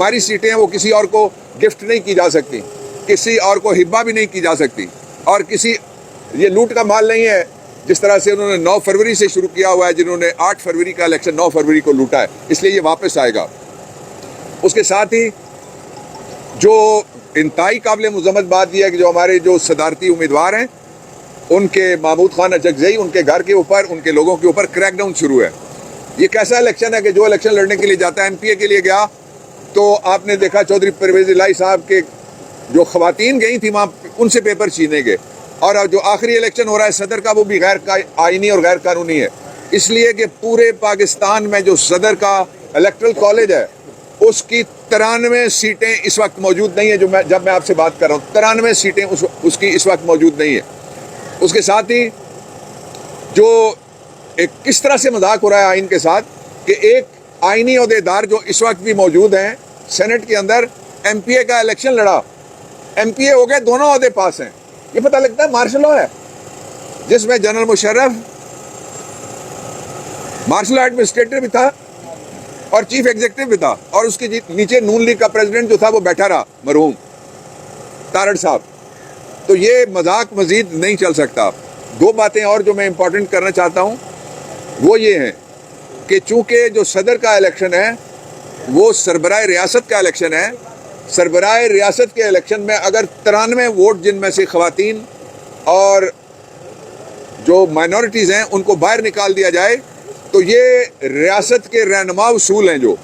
हमारी सीटें हैं वो किसी और को गिफ्ट नहीं की जा सकती, किसी और को हिब्बा भी नहीं की जा सकती, और किसी ये लूट का माल नहीं है जिस तरह से उन्होंने 9 फरवरी से शुरू किया हुआ है, जिन्होंने 8 फरवरी का इलेक्शन 9 फरवरी को लूटा है, इसलिए ये वापस आएगा। उसके साथ ही जो इंतहाई काबिल मुज़म्मत बात यह है कि जो हमारे जो सदारती उम्मीदवार हैं उनके महमूद खान अचकज़ई, उनके घर के ऊपर, उनके लोगों के ऊपर क्रैकडाउन शुरू है। ये कैसा इलेक्शन है कि जो इलेक्शन लड़ने के लिए जाता है, MPA के लिए गया तो आपने देखा चौधरी परवेज़ इलाही साहब के जो ख़वातीन गई थी वहाँ उनसे पेपर छीने गए, और जो आखिरी इलेक्शन हो रहा है सदर का वो भी गैर आइनी और गैर कानूनी है, इसलिए कि पूरे पाकिस्तान में जो सदर का इलेक्टरल कॉलेज है उसकी 93 सीटें इस वक्त मौजूद नहीं है। जब मैं आपसे बात कर रहा हूँ 93 सीटें उसकी इस वक्त मौजूद नहीं है। उसके साथ ही जो एक किस तरह से मजाक हो रहा है आइन के साथ कि एक आइनी ओहदेदार जो इस वक्त भी मौजूद हैं सेनेट के अंदर, MPA का इलेक्शन लड़ा, MPA हो गए, दोनों ओहदे पास हैं। ये पता लगता है मार्शल लॉ है जिसमें general Musharraf martial law administrator भी था और चीफ एग्जीक्यूटिव भी था, और उसके नीचे नून लीग का प्रेसिडेंट जो था वो बैठा रहा, मरहूम तारड़ साहब। तो ये मजाक मजीद नहीं चल सकता। दो बातें और जो मैं इंपॉर्टेंट करना चाहता हूँ वो ये हैं कि चूंकि जो सदर का इलेक्शन है वो सरबराह रियासत का इलेक्शन है, सरबराह रियासत के इलेक्शन में अगर 93 वोट जिनमें से ख़वातीन और जो माइनॉरिटीज़ हैं उनको बाहर निकाल दिया जाए तो ये रियासत के रहनुमा उसूल हैं जो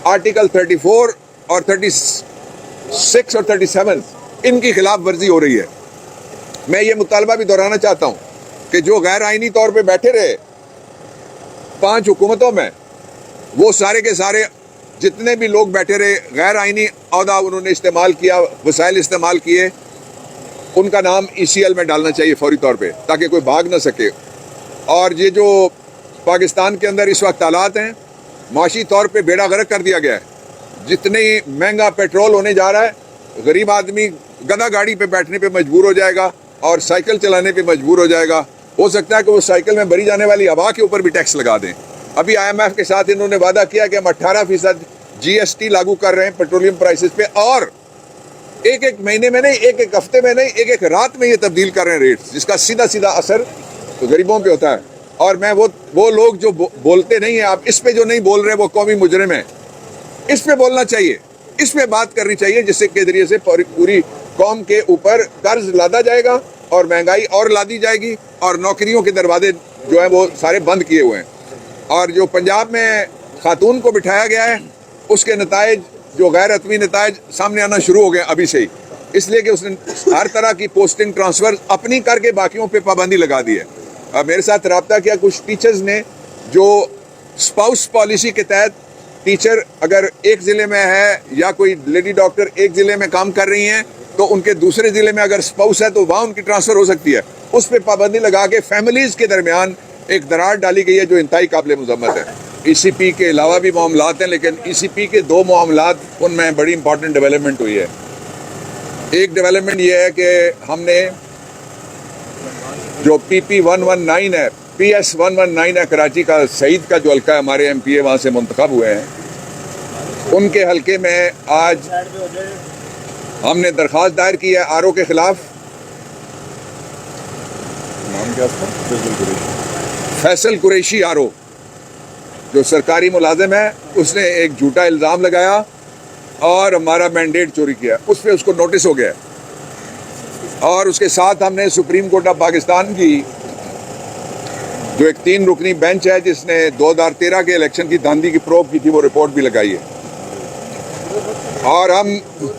आर्टिकल 34 और 36 और 37 इनकी खिलाफ वर्जी हो रही है। मैं ये मुतालबा भी दोहराना चाहता हूँ कि जो गैर आइनी तौर पे बैठे रहे 5 हुकूमतों में, वो सारे के सारे जितने भी लोग बैठे रहे गैर आइनी औहदा उन्होंने इस्तेमाल किया, वसाइल इस्तेमाल किए, उनका नाम ECL में डालना चाहिए फौरी तौर पे ताकि कोई भाग ना सके। और ये जो पाकिस्तान के अंदर इस वक्त हालात हैं, माशी तौर पे बेड़ा गर्क कर दिया गया है। जितने ही महंगा पेट्रोल होने जा रहा है, गरीब आदमी गधा गाड़ी पे बैठने पे मजबूर हो जाएगा और साइकिल चलाने पे मजबूर हो जाएगा। हो सकता है कि वो साइकिल में भरी जाने वाली हवा के ऊपर भी टैक्स लगा दें। अभी IMF के साथ इन्होंने वादा किया कि हम 18% GST लागू कर रहे हैं पेट्रोलियम प्राइसेस पे, और एक महीने में नहीं, एक हफ्ते में नहीं, एक रात में ये तब्दील कर रहे हैं रेट्स, जिसका सीधा सीधा असर तो गरीबों पे होता है। और मैं वो लोग जो बोलते नहीं है, आप इस पे जो नहीं बोल रहे वो कौमी मुजरिम है, इस पे बोलना चाहिए, इस पे बात करनी चाहिए, जिससे के जरिए से पूरी कौम के ऊपर कर्ज लादा जाएगा और महंगाई और लादी जाएगी और नौकरियों के दरवाजे जो है वो सारे बंद किए हुए हैं। और जो पंजाब में खातून को बिठाया गया है उसके नतायज जो गैर हतमी नतायज सामने आना शुरू हो गए अभी से ही, इसलिए कि उसने हर तरह की पोस्टिंग ट्रांसफ़र अपनी करके बाकियों पे पाबंदी लगा दी है। मेरे साथ रब्ता किया कुछ टीचर्स ने जो स्पाउस पॉलिसी के तहत टीचर अगर एक ज़िले में है या कोई लेडी डॉक्टर एक ज़िले में काम कर रही हैं तो उनके दूसरे ज़िले में अगर स्पाउस है तो वहाँ उनकी ट्रांसफ़र हो सकती है। उस पर पाबंदी लगा के फैमिलीज़ के दरमियान एक दरार डाली गई है जो इंतहाई काबिल मुज़म्मत है। ECP के अलावा भी मामलात हैं, लेकिन ECP के 2 मामलात उनमें बड़ी इंपॉर्टेंट डेवलपमेंट हुई है। एक डेवलपमेंट ये है कि हमने जो PP 119 है, PS 119 है, कराची का सईद का जो हल्का है, हमारे MPA वहाँ से मुंतखब हुए हैं, उनके हल्के में आज हमने दरख्वास्त दायर की है RO के खिलाफ। नाम क्या उसका? फैसल कुरैशी RO, जो सरकारी मुलाजिम है, उसने एक झूठा इल्ज़ाम लगाया और हमारा मैंडेट चोरी किया, उस पर उसको नोटिस हो गया। और उसके साथ हमने सुप्रीम कोर्ट ऑफ पाकिस्तान की जो एक 3 रुकनी बेंच है जिसने 2013 के इलेक्शन की धांधली की प्रोब की थी, वो रिपोर्ट भी लगाई है। और हम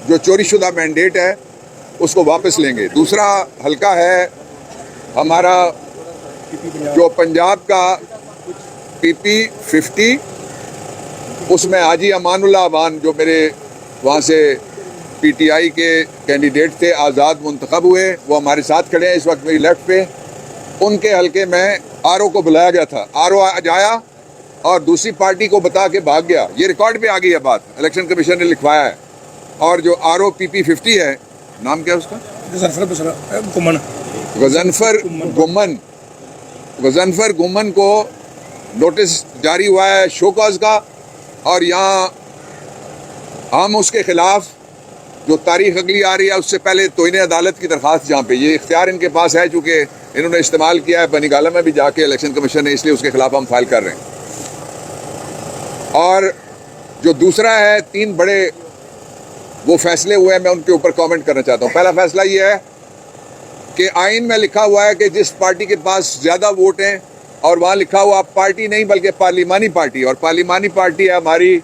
जो चोरीशुदा मैंडेट है उसको वापस लेंगे। दूसरा हल्का है हमारा जो पंजाब का PP 50, उसमें हाजी अमानुल्लाह अवान जो मेरे वहाँ से PTI के कैंडिडेट थे, आज़ाद मुंतखब हुए, वो हमारे साथ खड़े हैं इस वक्त मेरी लेफ्ट पे। उनके हल्के में RO को बुलाया गया था, RO आज आया और दूसरी पार्टी को बता के भाग गया। ये रिकॉर्ड पे आ गई है बात, इलेक्शन कमीशन ने लिखवाया है। और जो RO PP 50 है, नाम क्या है उसका? गजनफर गुमन को नोटिस जारी हुआ है शो कॉज का, और यहाँ हम उसके खिलाफ जो तारीख अगली आ रही है उससे पहले तोइने अदालत की दरख्वास्त, जहाँ पे ये इख्तियार इनके पास है, चूँकि इन्होंने इस्तेमाल किया है बनीगाला में भी जाके इलेक्शन कमीशन ने, इसलिए उसके खिलाफ हम फाइल कर रहे हैं। और जो दूसरा है, 3 बड़े वो फैसले हुए हैं, मैं उनके ऊपर कमेंट करना चाहता हूँ। पहला फैसला ये है कि आइन में लिखा हुआ है कि जिस पार्टी के पास ज़्यादा वोट हैं, और वहाँ लिखा हुआ पार्टी नहीं बल्कि पार्लिमानी पार्टी, और पार्लिमानी पार्टी है हमारी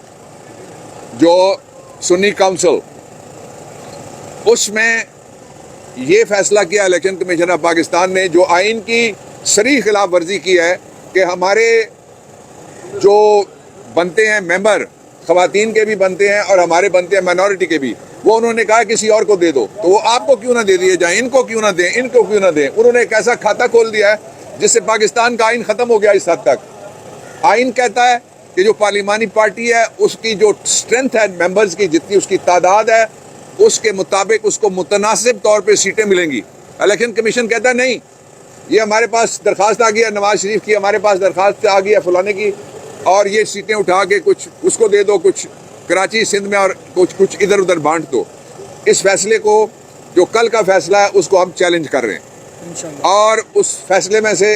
जो सुन्नी काउंसिल, उसमें ये फैसला किया इलेक्शन कमीशन ऑफ पाकिस्तान ने, जो आइन की सरी खिलाफ वर्जी की है, कि हमारे जो बनते हैं मेंबर, खवातीन के भी बनते हैं और हमारे बनते हैं माइनॉरिटी के भी, वो उन्होंने कहा किसी और को दे दो, तो वो आपको क्यों ना दे दिए जाए, इनको क्यों ना दें, इनको क्यों ना दें। उन्होंने एक ऐसा खाता खोल दिया है जिससे पाकिस्तान का आइन ख़त्म हो गया इस हद तक। आइन कहता है कि जो पार्लिमानी पार्टी है उसकी जो स्ट्रेंथ है मेंबर्स की, जितनी उसकी तादाद है, उसके मुताबिक उसको मुतनासिब तौर पे सीटें मिलेंगी। इलेक्शन कमीशन कहता है नहीं, ये हमारे पास दरख्वास्त आ गई है नवाज शरीफ की, हमारे पास दरख्वास्त आ गई है फलाने की, और ये सीटें उठा के कुछ उसको दे दो, कुछ कराची सिंध में और कुछ इधर उधर बांट दो। इस फैसले को, जो कल का फैसला है, उसको हम चैलेंज कर रहे हैं, और उस फैसले में से